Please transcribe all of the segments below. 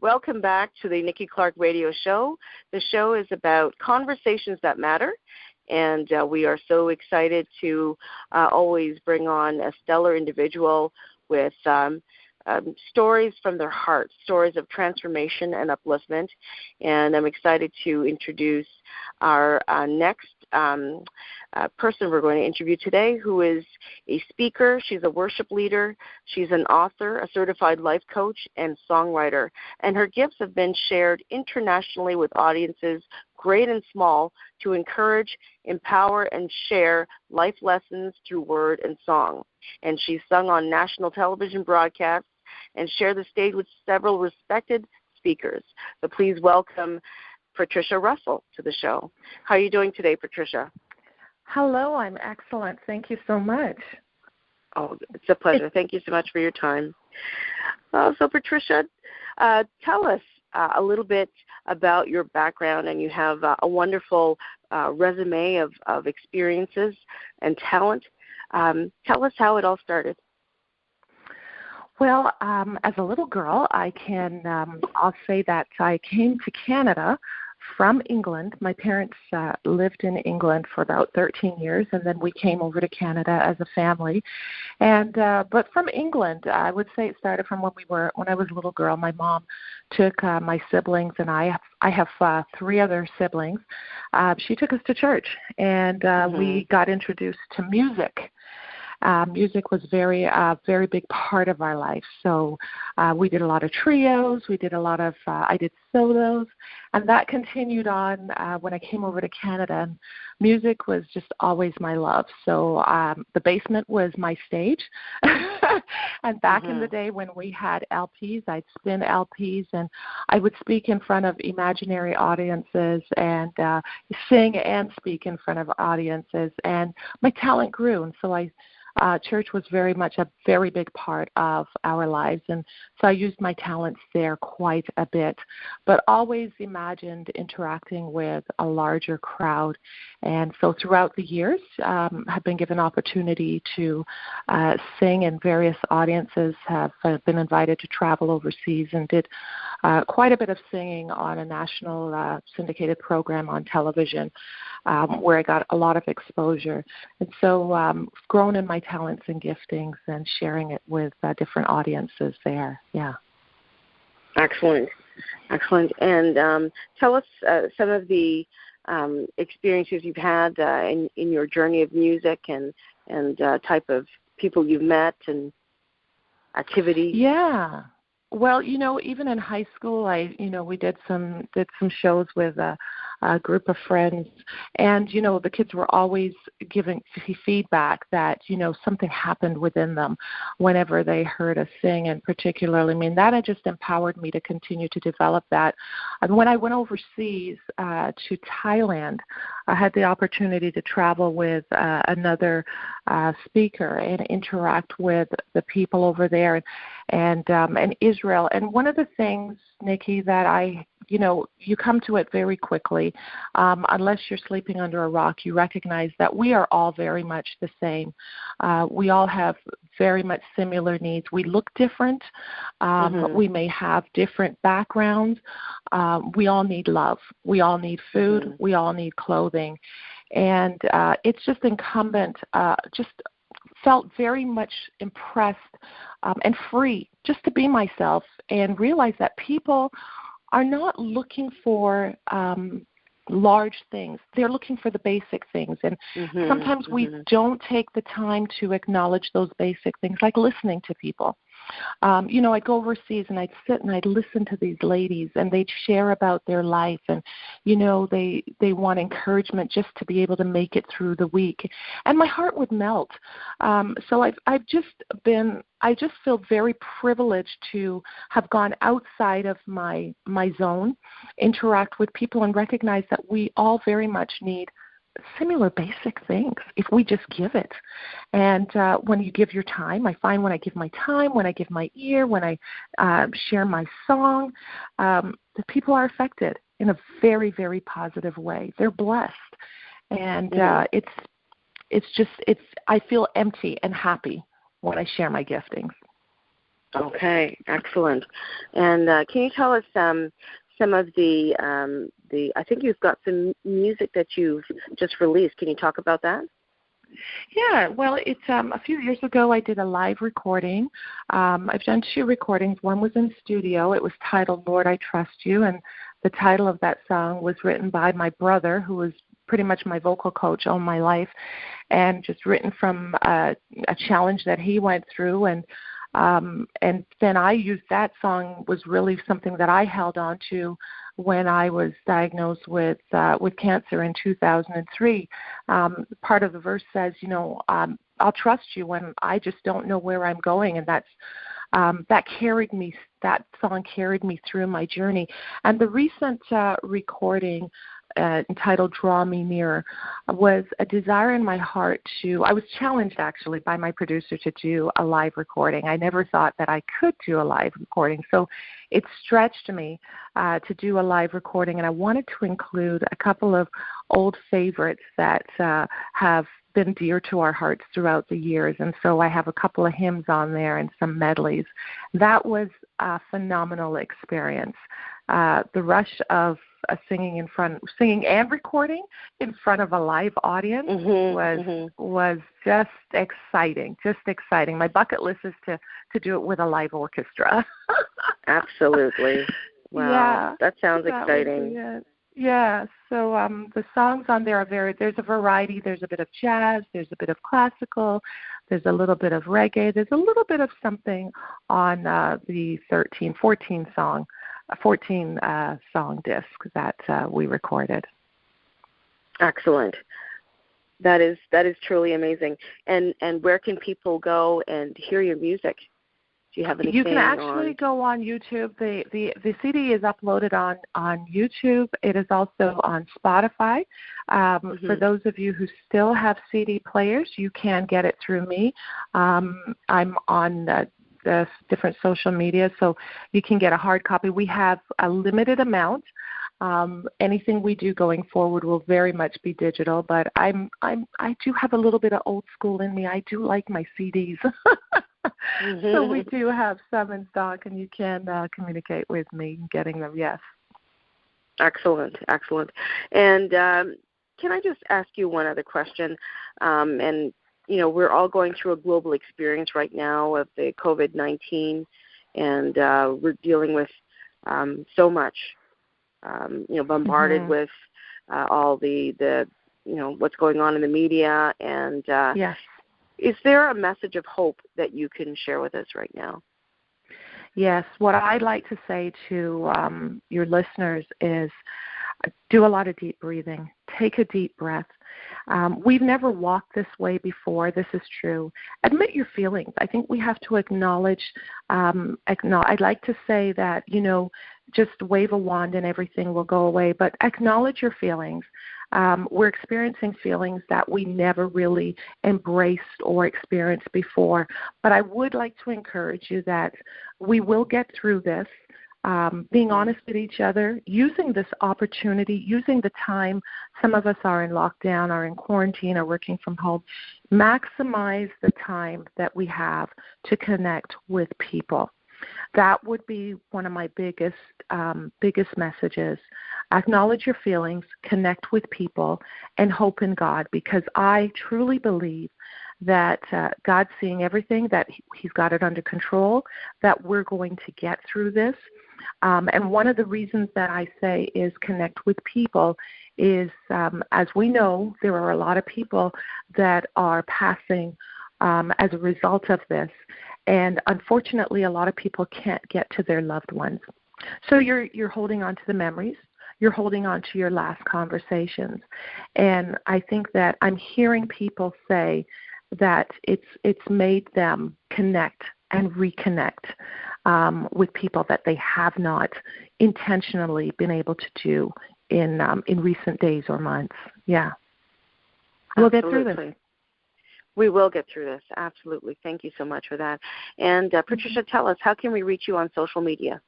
Welcome back to the Nikki Clarke Radio Show. The show is about conversations that matter, and we are so excited to always bring on a stellar individual with stories from their heart, stories of transformation and upliftment. And I'm excited to introduce our next person we're going to interview today, who is a speaker. She's a worship leader. She's an author, a certified life coach, and songwriter. And her gifts have been shared internationally with audiences, great and small, to encourage, empower, and share life lessons through word and song. And she's sung on national television broadcasts and shared the stage with several respected speakers. So please welcome Patricia Russell to the show. How are you doing today, Patricia? Hello, I'm excellent. Thank you so much. Oh, it's a pleasure. Thank you so much for your time. So, Patricia, tell us a little bit about your background, and you have a wonderful resume of experiences and talent. Tell us how it all started. Well, as a little girl, I'll say that I came to Canada from England. My parents lived in England for about 13 years, and then we came over to Canada as a family. And but from England, I would say it started from when I was a little girl. My mom took my siblings, and I have 3 other siblings. She took us to church, and we got introduced to music. Music was a very big part of our life. So we did a lot of trios. We did a lot of, I did solos. And that continued on when I came over to Canada. And music was just always my love. So the basement was my stage. And back in the day when we had LPs, I'd spin LPs, and I would speak in front of imaginary audiences and sing and speak in front of audiences. And my talent grew. And so church was very much a very big part of our lives, and so I used my talents there quite a bit, but always imagined interacting with a larger crowd. And so throughout the years, have been given opportunity to sing in various audiences, have been invited to travel overseas, and did quite a bit of singing on a national syndicated program on television, where I got a lot of exposure. And so grown in my talents and giftings and sharing it with different audiences there. Yeah. Excellent. And tell us some of the experiences you've had in your journey of music and type of people you've met and activities. Yeah. Well, even in high school, we did some shows with a group of friends, and the kids were always giving feedback that something happened within them whenever they heard us sing, and particularly, that had just empowered me to continue to develop that. And when I went overseas to Thailand, I had the opportunity to travel with another speaker and interact with the people over there, and Israel. And one of the things, Nikki, that you come to it very quickly. Unless you're sleeping under a rock, you recognize that we are all very much the same. We all have very much similar needs. We look different. We may have different backgrounds. We all need love. We all need food. We all need clothing. And it's just incumbent, just felt very much impressed and free just to be myself and realize that people are not looking for large things. They're looking for the basic things. And sometimes we don't take the time to acknowledge those basic things, like listening to people. I'd go overseas and I'd sit and I'd listen to these ladies, and they'd share about their life, and they want encouragement just to be able to make it through the week, and my heart would melt. So I just feel very privileged to have gone outside of my zone, interact with people, and recognize that we all very much need similar basic things if we just give it. And when you give your time, I find when I give my time, when I give my ear, when I share my song, the people are affected in a very, very positive way. They're blessed. And I feel empty and happy when I share my giftings. Okay, excellent. And can you tell us some of the I think you've got some music that you've just released. Can you talk about that? Yeah, well, it's a few years ago I did a live recording. I've done 2 recordings. One was in studio. It was titled Lord, I Trust You, and the title of that song was written by my brother, who was pretty much my vocal coach all my life, and just written from a challenge that he went through. And then I used that song, was really something that I held on to when I was diagnosed with cancer in 2003. Part of the verse says, I'll trust you when I just don't know where I'm going, and that song carried me through my journey. And the recent recording entitled Draw Me Nearer was a desire in my heart I was challenged actually by my producer to do a live recording. I never thought that I could do a live recording, so it stretched me to do a live recording, and I wanted to include a couple of old favorites that have been dear to our hearts throughout the years, and so I have a couple of hymns on there and some medleys. That was a phenomenal experience. The rush of singing and recording in front of a live audience was just exciting. My bucket list is to do it with a live orchestra. Absolutely. Wow. Yeah, that sounds exciting. Yeah. So the songs on there there's a variety. There's a bit of jazz, there's a bit of classical, there's a little bit of reggae, there's a little bit of something on the 14 song disc that we recorded. Excellent. That is truly amazing. And where can people go and hear your music? Do you have anything? You can actually go on YouTube. The CD is uploaded on YouTube. It is also on Spotify. For those of you who still have CD players, you can get it through me. I'm on the different social media, so you can get a hard copy. We have a limited amount. Anything we do going forward will very much be digital, but I do have a little bit of old school in me. I do like my CDs. So we do have some in stock, and you can communicate with me in getting them, yes. Excellent. And can I just ask you one other question? And we're all going through a global experience right now of the COVID-19, and we're dealing with so much, bombarded with all the what's going on in the media. And yes. Is there a message of hope that you can share with us right now? Yes. What I'd like to say to your listeners is do a lot of deep breathing. Take a deep breath. We've never walked this way before. This is true. Admit your feelings. I think we have to acknowledge. I'd like to say that, just wave a wand and everything will go away, but acknowledge your feelings. We're experiencing feelings that we never really embraced or experienced before. But I would like to encourage you that we will get through this. Being honest with each other, using this opportunity, using the time. Some of us are in lockdown, are in quarantine, are working from home. Maximize the time that we have to connect with people. That would be one of my biggest messages. Acknowledge your feelings, connect with people, and hope in God, because I truly believe that God's seeing everything, that He's got it under control, that we're going to get through this. And one of the reasons that I say is connect with people is, as we know, there are a lot of people that are passing as a result of this. And unfortunately, a lot of people can't get to their loved ones. So you're holding on to the memories. You're holding on to your last conversations. And I think that I'm hearing people say that it's made them connect and reconnect with people that they have not intentionally been able to do in recent days or months. Yeah. We'll get through this. We will get through this. Absolutely. Thank you so much for that. And Patricia, tell us, how can we reach you on social media?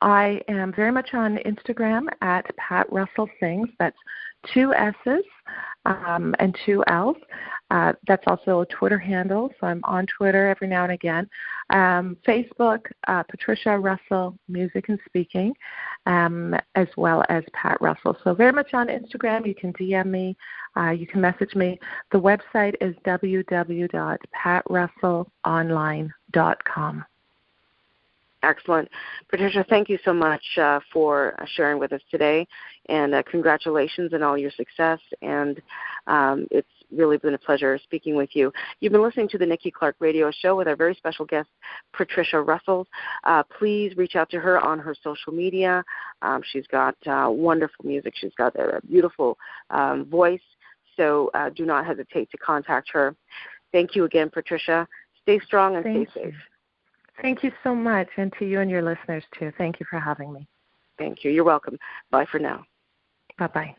I am very much on Instagram at Pat Russell Sings. That's 2 S's and 2 L's. That's also a Twitter handle, so I'm on Twitter every now and again. Facebook, Patricia Russell Music and Speaking, as well as Pat Russell. So very much on Instagram. You can DM me. You can message me. The website is www.patrussellonline.com. Excellent. Patricia, thank you so much for sharing with us today, and congratulations on all your success, and it's really been a pleasure speaking with you. You've been listening to the Nikki Clarke Radio Show with our very special guest, Patricia Russell. Please reach out to her on her social media. She's got wonderful music. She's got a beautiful voice, so do not hesitate to contact her. Thank you again, Patricia. Stay strong and stay safe. Thank you so much, and to you and your listeners, too. Thank you for having me. Thank you. You're welcome. Bye for now. Bye-bye.